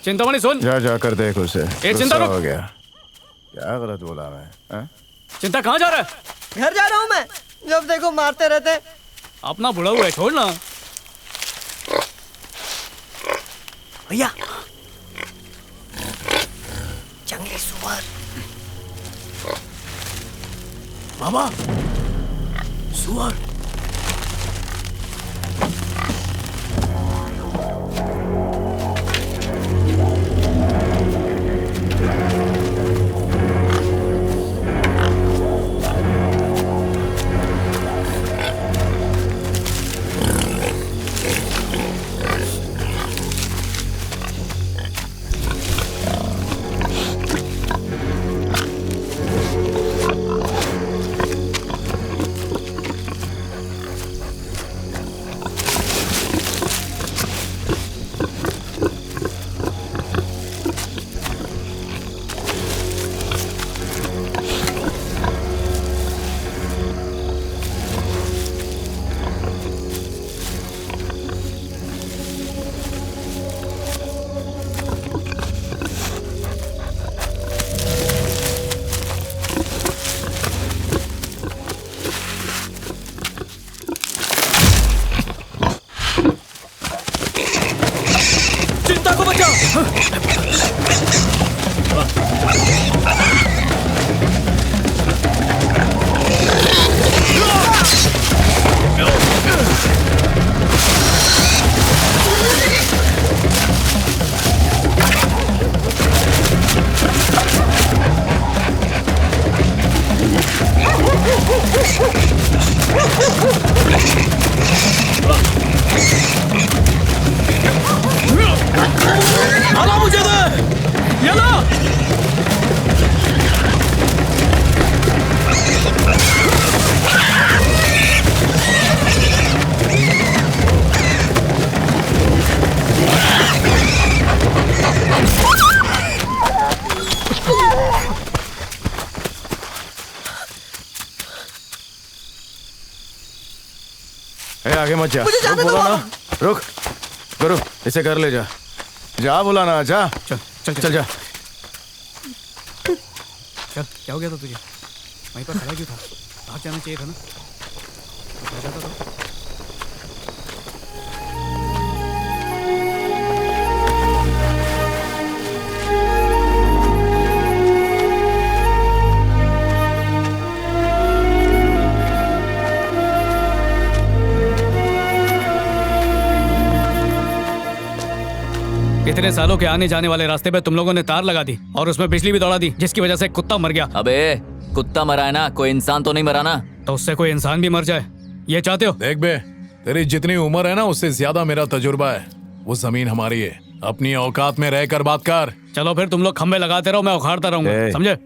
चिंतामणि सुन। जा जा कर देख उसे। चिंता हो गया। क्या गलत बोला मैं? चिंता कहाँ जा रहा है? घर जा रहा हूँ मैं। जब देखो मारते रहते। अपना बुढ़ा हुआ है, छोड़ ना। भैया जंगली सुअर। बाबा सुअर। आगे मत जा। मुझे जाने रुक, दो। बोला ना। रुक गुरु, इसे घर ले जा। जा बोला ना, जा। चल चल चल जा। चल, क्या हो गया था तुझे? वहीं पर खड़ा क्यों था? भाग जाना चाहिए था ना। तो जाता तो। इतने सालों के आने जाने वाले रास्ते पे तुम लोगों ने तार लगा दी और उसमें बिजली भी दौड़ा दी, जिसकी वजह से कुत्ता मर गया। अबे कुत्ता मरा है ना, कोई इंसान तो नहीं मरा ना। तो उससे कोई इंसान भी मर जाए, ये चाहते हो? देख बे, तेरी जितनी उम्र है ना उससे ज्यादा मेरा तजुर्बा है। वो जमीन हमारी है, अपनी औकात में रहकर बात कर। चलो फिर तुम लोग खंबे लगाते रहो, मैं उखाड़ता रहूंगा, समझे?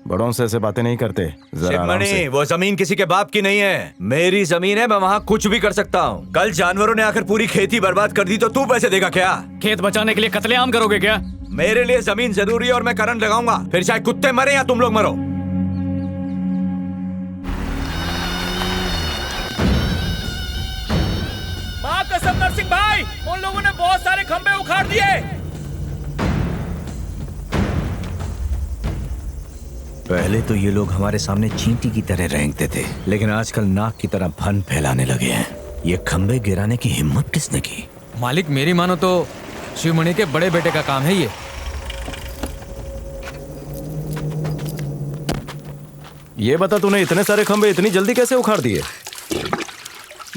बड़ों से ऐसे बातें नहीं करते। जरा आराम से। वो जमीन किसी के बाप की नहीं है, मेरी जमीन है। मैं वहाँ कुछ भी कर सकता हूँ। कल जानवरों ने आकर पूरी खेती बर्बाद कर दी तो तू पैसे देगा क्या? खेत बचाने के लिए कत्लेआम करोगे क्या? मेरे लिए जमीन जरूरी है और मैं करंट लगाऊंगा, फिर चाहे कुत्ते मरे या तुम लोग मरो। माँ कसम नरसिंह भाई, उन लोगों ने बहुत सारे खंबे उखाड़ दिए। पहले तो ये लोग हमारे सामने चींटी की तरह रेंगते थे, लेकिन आजकल नाक की तरह फन फैलाने लगे हैं। ये खंबे गिराने की हिम्मत किसने की? मालिक मेरी मानो तो शिवमणि के बड़े बेटे का काम है ये। ये बता, तूने इतने सारे खंबे इतनी जल्दी कैसे उखाड़ दिए?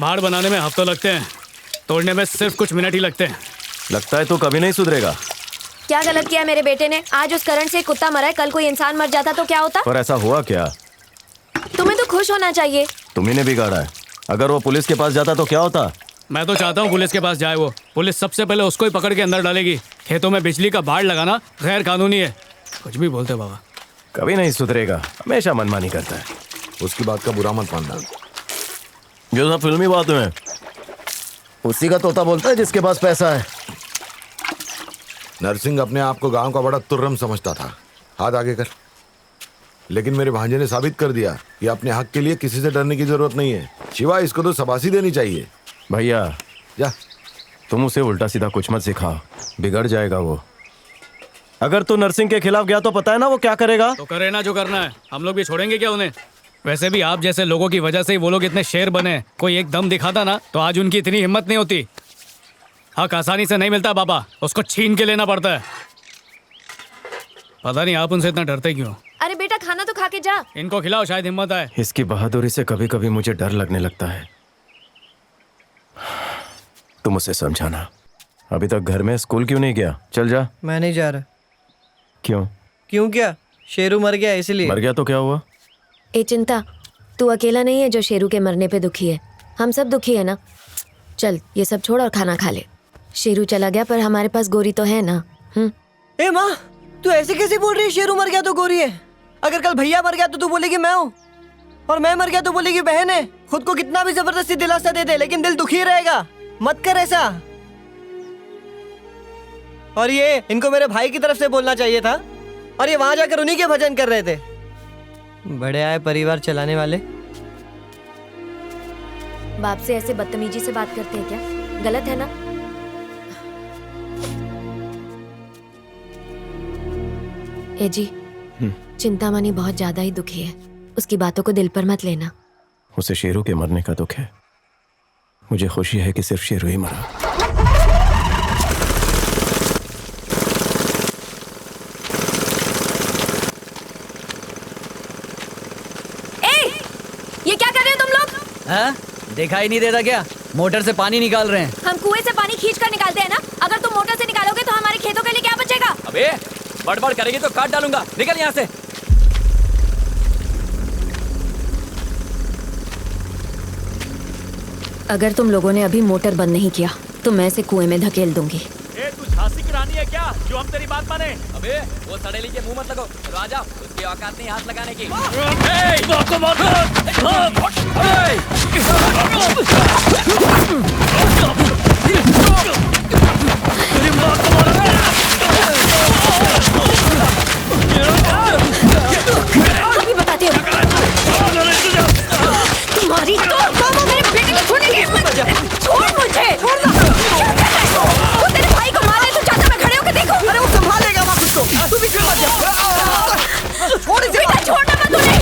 भाड़ बनाने में हफ्तों लगते हैं, तोड़ने में सिर्फ कुछ मिनट ही लगते हैं। लगता है तू कभी नहीं सुधरेगा। क्या गलत किया मेरे बेटे ने? आज उस करंट से कुत्ता मरा है, कल कोई इंसान मर जाता तो क्या होता? पर ऐसा हुआ क्या? तुम्हें तो खुश होना चाहिए। तुम्ही ने बिगाड़ा है। अगर वो पुलिस के पास जाता तो क्या होता? मैं तो चाहता हूँ पुलिस के पास जाए वो। पुलिस सबसे पहले उसको ही पकड़ के अंदर डालेगी। खेतों में बिजली का बाड़ लगाना गैर कानूनी है। कुछ भी बोलते हो बाबा। कभी नहीं सुधरेगा, हमेशा मनमानी करता है। उसकी बात का बुरा मत मानना। जो सब फिल्मी बातें हैं, उसी का तोता बोलता है जिसके पास पैसा है। नरसिंह अपने आप को गांव का बड़ा तुर्रम समझता था। हाथ आगे कर। लेकिन मेरे भांजे ने साबित कर दिया कि अपने हक के लिए किसी से डरने की जरूरत नहीं है। शिवा, इसको तो शाबाशी देनी चाहिए। भैया जा, तुम उसे उल्टा सीधा कुछ मत सिखाओ, बिगड़ जाएगा वो। अगर तू नरसिंह के खिलाफ गया तो पता है ना वो क्या करेगा। तो करे ना जो करना है, हम लोग भी छोड़ेंगे क्या उन्हें। वैसे भी आप जैसे लोगों की वजह से ही वो लोग इतने शेर बने। कोई एक दम दिखाता ना तो आज उनकी इतनी हिम्मत नहीं होती। हक आसानी से नहीं मिलता बाबा, उसको छीन के लेना पड़ता है। पता नहीं आप उनसे इतना डरते क्यों। अरे बेटा खाना तो खा के जा। इनको खिलाओ, शायद हिम्मत आए। इसकी बहादुरी से कभी कभी मुझे डर लगने लगता है। तुम उसे समझाना। अभी तक घर में स्कूल क्यों नहीं गया? चल जा। मैं नहीं जा रहा। क्यों? क्यों क्या? शेरू मर गया इसलिए। मर गया तो क्या हुआ? ए चिंता, तू अकेला नहीं है जो शेरू के मरने पे दुखी है। हम सब दुखी है ना। चल ये सब छोड़ और खाना खा ले। शेरू चला गया पर हमारे पास गोरी तो है ना। ए माँ, तू ऐसे कैसे बोल रही है? शेरू मर गया तो गोरी है। अगर कल भैया मर गया तो तू बोलेगी मैं हूँ, और मैं मर गया तो बोलेगी बहन है। खुद को कितना भी जबरदस्ती दिलासा दे दे, लेकिन दिल दुखी रहेगा। मत कर ऐसा। और ये इनको मेरे भाई की तरफ से बोलना चाहिए था, और ये वहां जाकर उन्हीं के भजन कर रहे थे। बड़े आए परिवार चलाने वाले। बाप से ऐसे बदतमीजी से बात करते हैं क्या? गलत है ना। ए जी, चिंतामणि बहुत ज्यादा ही दुखी है। उसकी बातों को दिल पर मत लेना। उसे शेरू के मरने का दुख है। मुझे खुशी है कि सिर्फ शेरू ही मरा। ये क्या कर रहे हो तुम लोग? हाँ? दिखाई नहीं देता क्या? मोटर से पानी निकाल रहे हैं। हम कुएं से पानी खींच कर निकालते हैं ना। अगर तुम मोटर से निकालोगे तो हमारे खेतों के लिए क्या बचेगा? अबे बड़बड़ करेगी तो काट डालूंगा, निकल यहाँ से। अगर तुम लोगों ने अभी मोटर बंद नहीं किया तो मैं इसे कुएं में धकेल दूंगी। ए, तू झांसी की रानी है क्या जो हम तेरी बात माने? अबे वो सड़ेली के मुंह मत लगो, राजा उसकी औकात नहीं हाथ लगाने की। अभी बताते हो। तुम्हारी तो मेरे बेटे को छोड़ने की हिम्मत। छोड़ मुझे। क्या कर रहे हो? वो तेरे भाई को मार रहे तो चाचा मैं खड़े होकर देखो। अरे वो संभालेगा माँ खुद को। तू भी मत जा। छोड़ इसे। बेटा छोड़ना मत उन्हें।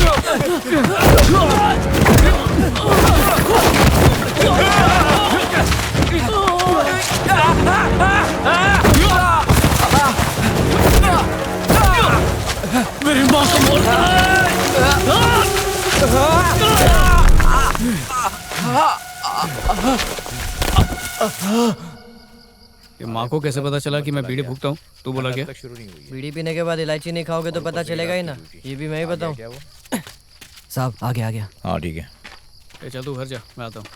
मेरी माँ को मारता है। ये माँ को कैसे पता चला कि मैं बीड़ी फूकता हूँ? तू बोला क्या? बीड़ी पीने के बाद इलायची नहीं खाओगे तो पता चलेगा ही ना। ये भी मैं ही बताऊं। साहब आ गया। हाँ ठीक है। चल तू घर जा, मैं आता हूँ।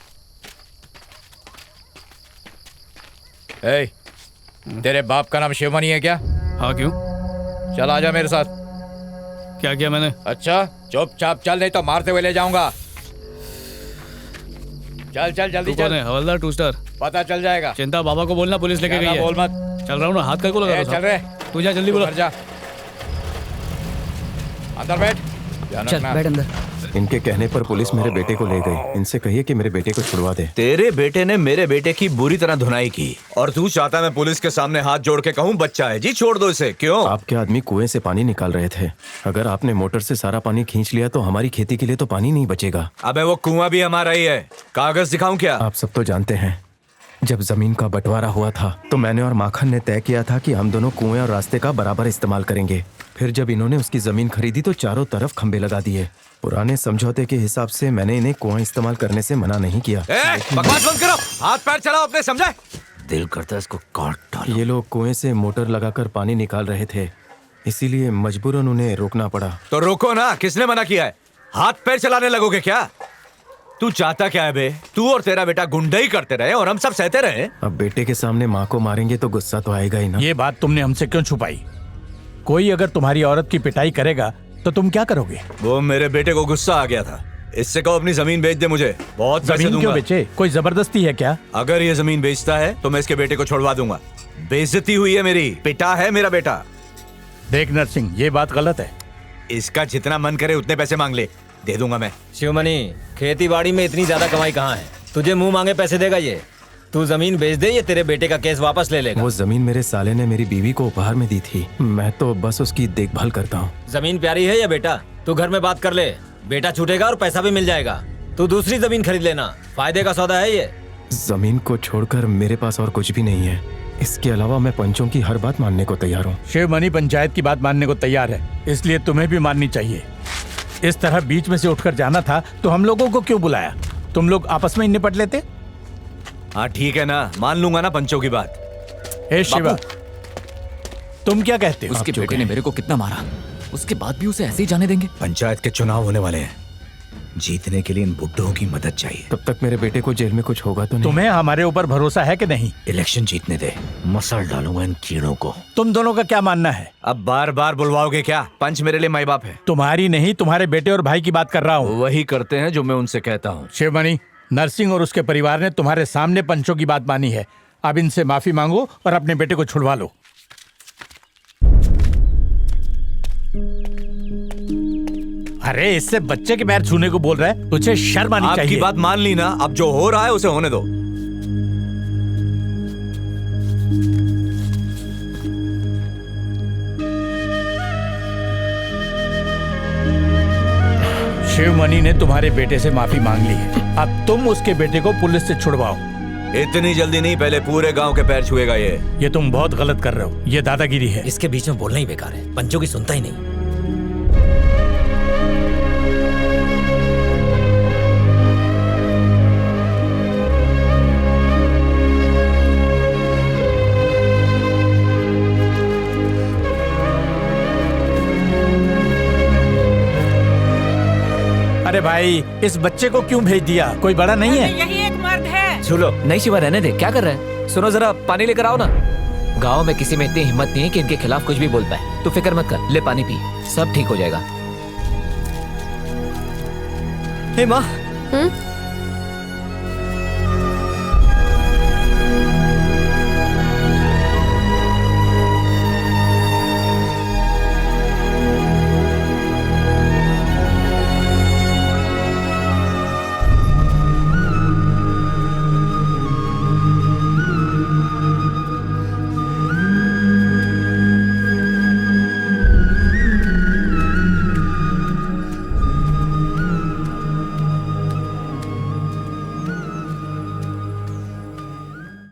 तेरे बाप का नाम शिवमणि है क्या? हाँ क्यों? चल आजा मेरे साथ। क्या किया मैंने? अच्छा चुपचाप चल, नहीं तो मारते हुए ले जाऊंगा। चल चल जल्दी तू कौन चल। है? हवलदार टू स्टार। पता चल जाएगा। चिंता बाबा को बोलना पुलिस लेके गई ज्यादा है। बोल मत। चल रहा हूँ ना, हाथ कर को लगा रहा चल था। रहे। तू जा जल्दी बोलो। घर जा, अंदर बैठ। ध्यान चल रखना। बैठ अंदर। इनके कहने पर पुलिस मेरे बेटे को ले गई। इनसे कहिए कि मेरे बेटे को छुड़वा दे। तेरे बेटे ने मेरे बेटे की बुरी तरह धुनाई की और तू चाहता मैं पुलिस के सामने हाथ जोड़ के कहूँ बच्चा है जी छोड़ दो इसे? क्यों? आपके आदमी कुएं से पानी निकाल रहे थे। अगर आपने मोटर से सारा पानी खींच लिया तो हमारी खेती के लिए तो पानी नहीं बचेगा। अबे वो कुआं भी हमारा ही है। कागज दिखाऊं क्या? आप सब तो जानते हैं, जब जमीन का बंटवारा हुआ था तो मैंने और माखन ने तय किया था कि हम दोनों कुएं और रास्ते का बराबर इस्तेमाल करेंगे। फिर जब इन्होंने उसकी जमीन खरीदी तो चारों तरफ खंबे लगा दिए। पुराने समझौते के हिसाब से मैंने इन्हें कुआं इस्तेमाल करने से मना नहीं किया। बकवास बंद करो, हाथ पैर चलाओ अपने, समझे? दिल करता है इसको काट डालो। ये लोग कुएं से मोटर लगाकर पानी निकाल रहे थे, इसीलिए मजबूरन उन्हें रोकना पड़ा। तो रोको ना, किसने मना किया है? हाथ पैर चलाने लगोगे क्या? तू चाहता क्या है बे? तू और तेरा बेटा गुंडई करते रहे और हम सब सहते रहे। अब बेटे के सामने माँ को मारेंगे तो गुस्सा तो आएगा ही ना। ये बात तुमने हमसे क्यों छुपाई? कोई अगर तुम्हारी औरत की पिटाई करेगा तो तुम क्या करोगे? वो मेरे बेटे को गुस्सा आ गया था, इससे कहो अपनी जमीन बेच दे मुझे, बहुत पैसे जमीन दूंगा। क्यों बेचे? कोई जबरदस्ती है क्या? अगर ये जमीन बेचता है तो मैं इसके बेटे को छुड़वा दूंगा। बेइज्जती हुई है मेरी, पिटा है मेरा बेटा। देख नरसिंह, ये बात गलत है। इसका जितना मन करे उतने पैसे मांग ले, दे दूंगा मैं। शिवमणि, खेती बाड़ी में इतनी ज्यादा कमाई कहाँ है? तुझे मुंह मांगे पैसे देगा ये? तू जमीन बेच दे, ये तेरे बेटे का केस वापस ले लेगा। वो जमीन मेरे साले ने मेरी बीवी को उपहार में दी थी, मैं तो बस उसकी देखभाल करता हूँ। जमीन प्यारी है या बेटा? तू घर में बात कर ले, बेटा छूटेगा और पैसा भी मिल जाएगा। तू दूसरी जमीन खरीद लेना, फायदे का सौदा है ये। जमीन को छोड़कर मेरे पास और कुछ भी नहीं है। इसके अलावा मैं पंचों की हर बात मानने को तैयार हूँ। शिवमणि पंचायत की बात मानने को तैयार है, इसलिए तुम्हें भी माननी चाहिए। इस तरह बीच में से उठकर जाना था तो हम लोगों को क्यों बुलाया? तुम लोग आपस में ही निपट लेते। हाँ ठीक है ना, मान लूंगा ना पंचों की बात। हे शिवा, तुम क्या कहते हो? उसके बेटे ने मेरे को कितना मारा, उसके बाद भी उसे ऐसे ही जाने देंगे? पंचायत के चुनाव होने वाले हैं, जीतने के लिए इन बुड्ढों की मदद चाहिए। तब तक मेरे बेटे को जेल में कुछ होगा तो नहीं? तुम्हें हमारे ऊपर भरोसा है कि नहीं? इलेक्शन जीतने दे, मसल डालूंगा इन कीड़ों को। तुम दोनों का क्या मानना है? अब बार बार बुलवाओगे क्या? पंच मेरे लिए माई बाप है। तुम्हारी नहीं, तुम्हारे बेटे और भाई की बात कर रहा हूँ। वही करते हैं जो मैं उनसे कहता हूँ। शिवमणि, नरसिंह और उसके परिवार ने तुम्हारे सामने पंचों की बात मानी है। अब इनसे माफी मांगो और अपने बेटे को छुड़वा लो। अरे इससे बच्चे के पैर छूने को बोल रहा है, तुझे शर्म आनी चाहिए। आपकी बात मान ली ना, अब जो हो रहा है उसे होने दो। शिवमणि ने तुम्हारे बेटे से माफी मांग ली है, अब तुम उसके बेटे को पुलिस से छुड़वाओ। इतनी जल्दी नहीं, पहले पूरे गांव के पैर छुएगा ये। तुम बहुत गलत कर रहे हो, ये दादागिरी है। इसके बीच में बोलना ही बेकार है, पंचों की सुनता ही नहीं। अरे भाई, इस बच्चे को क्यों भेज दिया? कोई बड़ा नहीं है? यही एक मर्द है। सुनो, नहीं शिवा, रहने दे, क्या कर रहे हैं? सुनो जरा, पानी लेकर आओ ना। गांव में किसी में इतनी हिम्मत नहीं है कि इनके खिलाफ कुछ भी बोल पाए। तू फिक्र मत कर, ले पानी पी, सब ठीक हो जाएगा। हे माँ,